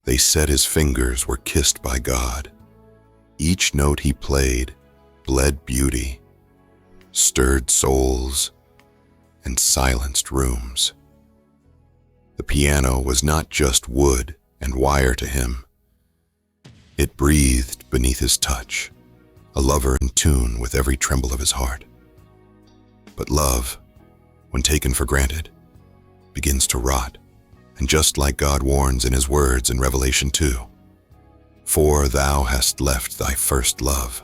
They said his fingers were kissed by God. Each note he played bled beauty, stirred souls, and silenced rooms. The piano was not just wood and wire to him. It breathed beneath his touch, a lover in tune with every tremble of his heart. But love, when taken for granted, begins to rot, and just like God warns in his words in Revelation 2, "For thou hast left thy first love,"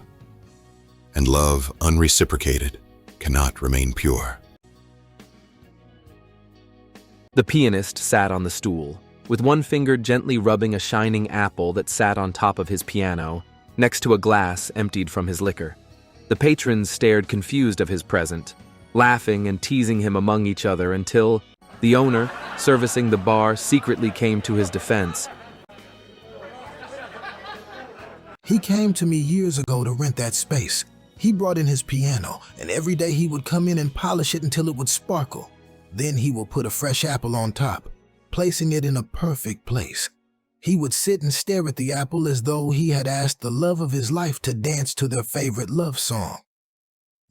and love unreciprocated cannot remain pure. The pianist sat on the stool, with one finger gently rubbing a shining apple that sat on top of his piano, next to a glass emptied from his liquor. The patrons stared confused of his present, laughing and teasing him among each other until the owner, servicing the bar, secretly came to his defense. He came to me years ago to rent that space. He brought in his piano, and every day he would come in and polish it until it would sparkle. Then he would put a fresh apple on top, placing it in a perfect place. He would sit and stare at the apple as though he had asked the love of his life to dance to their favorite love song.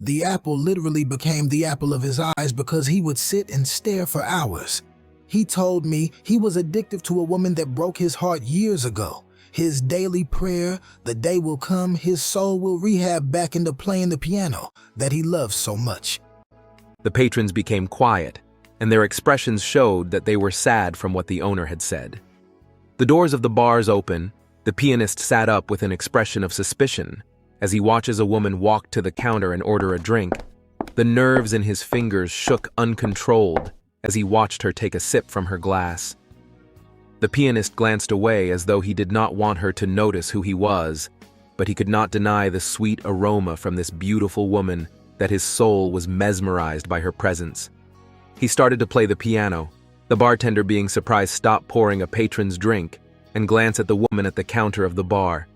The apple literally became the apple of his eyes because he would sit and stare for hours. He told me he was addicted to a woman that broke his heart years ago. His daily prayer, the day will come his soul will rehab back into playing the piano that he loves so much. The patrons became quiet, and their expressions showed that they were sad from what the owner had said. The doors of the bars open. The pianist sat up with an expression of suspicion as he watches a woman walk to the counter and order a drink. The nerves in his fingers shook uncontrolled as he watched her take a sip from her glass. The pianist glanced away as though he did not want her to notice who he was, but he could not deny the sweet aroma from this beautiful woman, that his soul was mesmerized by her presence. He started to play the piano. The bartender, being surprised, stopped pouring a patron's drink and glanced at the woman at the counter of the bar.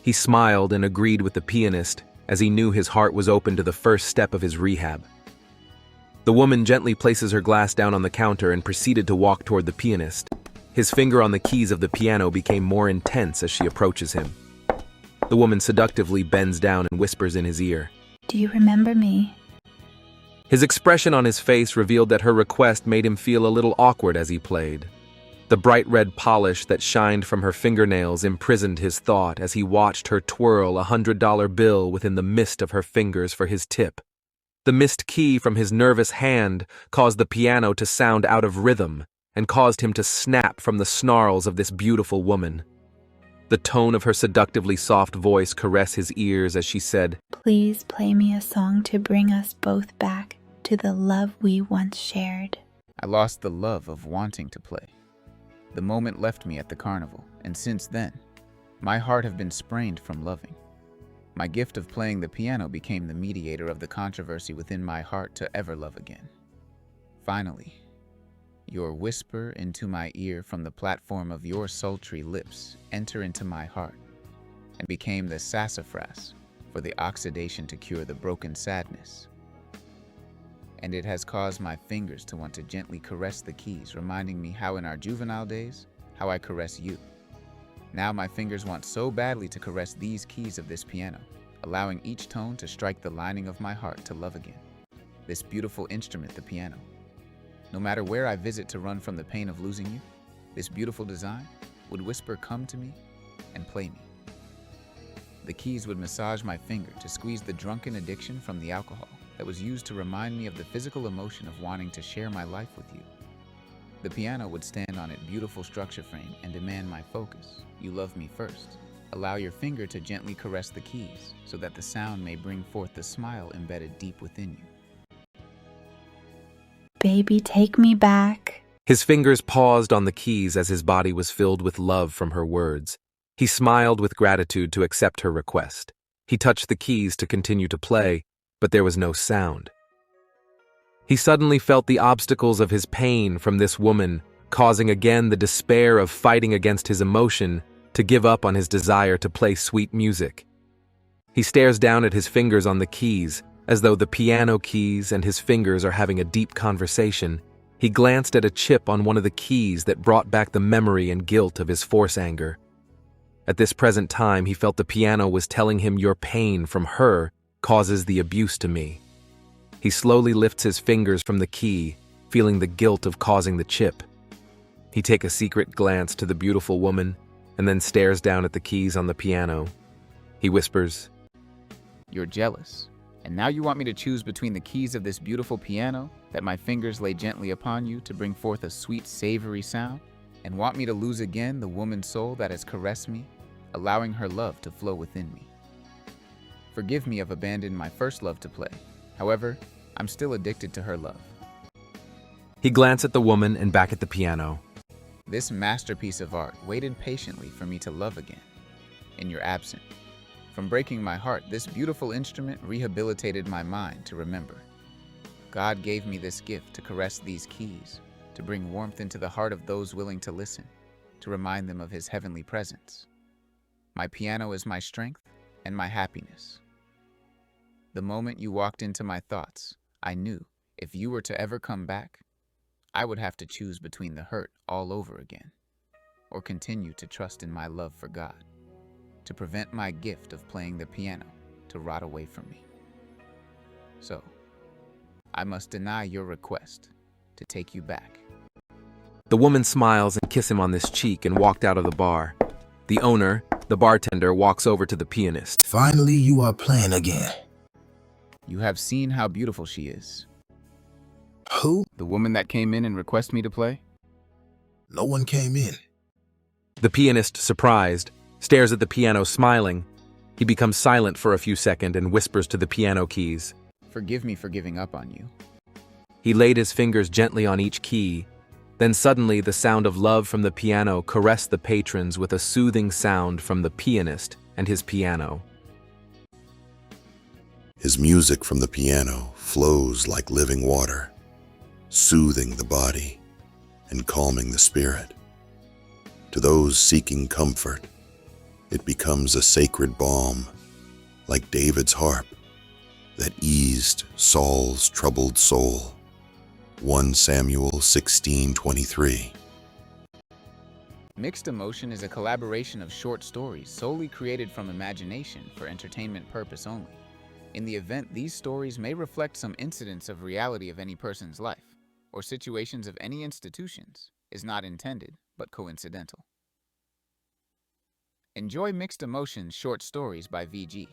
He smiled and agreed with the pianist as he knew his heart was open to the first step of his rehab. The woman gently places her glass down on the counter and proceeded to walk toward the pianist. His finger on the keys of the piano became more intense as she approaches him. The woman seductively bends down and whispers in his ear, "Do you remember me?" His expression on his face revealed that her request made him feel a little awkward as he played. The bright red polish that shined from her fingernails imprisoned his thought as he watched her twirl a $100 bill within the mist of her fingers for his tip. The missed key from his nervous hand caused the piano to sound out of rhythm and caused him to snap from the snarls of this beautiful woman. The tone of her seductively soft voice caressed his ears as she said, "Please play me a song to bring us both back to the love we once shared." I lost the love of wanting to play. The moment left me at the carnival, and since then, my heart have been sprained from loving. My gift of playing the piano became the mediator of the controversy within my heart to ever love again. Finally, your whisper into my ear from the platform of your sultry lips enter into my heart and became the sassafras for the oxidation to cure the broken sadness. And it has caused my fingers to want to gently caress the keys, reminding me how in our juvenile days, how I caress you. Now my fingers want so badly to caress these keys of this piano, allowing each tone to strike the lining of my heart to love again. This beautiful instrument, the piano. No matter where I visit to run from the pain of losing you, this beautiful design would whisper, "Come to me," and play me. The keys would massage my finger to squeeze the drunken addiction from the alcohol that was used to remind me of the physical emotion of wanting to share my life with you. The piano would stand on its beautiful structure frame and demand my focus. You love me first. Allow your finger to gently caress the keys so that the sound may bring forth the smile embedded deep within you. "Baby, take me back." His fingers paused on the keys as his body was filled with love from her words. He smiled with gratitude to accept her request. He touched the keys to continue to play, but there was no sound. He suddenly felt the obstacles of his pain from this woman, causing again the despair of fighting against his emotion to give up on his desire to play sweet music. He stares down at his fingers on the keys, as though the piano keys and his fingers are having a deep conversation. He glanced at a chip on one of the keys that brought back the memory and guilt of his force anger. At this present time, he felt the piano was telling him your pain from her causes the abuse to me. He slowly lifts his fingers from the key, feeling the guilt of causing the chip. He takes a secret glance to the beautiful woman and then stares down at the keys on the piano. He whispers, You're jealous, and now you want me to choose between the keys of this beautiful piano that my fingers lay gently upon you to bring forth a sweet, savory sound, and want me to lose again the woman's soul that has caressed me, allowing her love to flow within me. Forgive me of abandoning my first love to play. However, I'm still addicted to her love. He glanced at the woman and back at the piano. This masterpiece of art waited patiently for me to love again, in your absence. From breaking my heart, this beautiful instrument rehabilitated my mind to remember. God gave me this gift to caress these keys, to bring warmth into the heart of those willing to listen, to remind them of His heavenly presence. My piano is my strength and my happiness. The moment you walked into my thoughts, I knew if you were to ever come back, I would have to choose between the hurt all over again, or continue to trust in my love for God, to prevent my gift of playing the piano to rot away from me. So, I must deny your request to take you back. The woman smiles and kisses him on this cheek and walked out of the bar. The owner, the bartender, walks over to the pianist. Finally, you are playing again. You have seen how beautiful she is. Who? The woman that came in and requested me to play? No one came in. The pianist, surprised, stares at the piano smiling. He becomes silent for a few seconds and whispers to the piano keys. Forgive me for giving up on you. He laid his fingers gently on each key. Then suddenly the sound of love from the piano caressed the patrons with a soothing sound from the pianist and his piano. His music from the piano flows like living water, soothing the body and calming the spirit. To those seeking comfort, it becomes a sacred balm, like David's harp, that eased Saul's troubled soul. 1 Samuel 16:23. Mixed Emotion is a collaboration of short stories solely created from imagination for entertainment purpose only. In the event, these stories may reflect some incidents of reality of any person's life, or situations of any institutions, is not intended, but coincidental. Enjoy Mixed Emotions short stories by VG.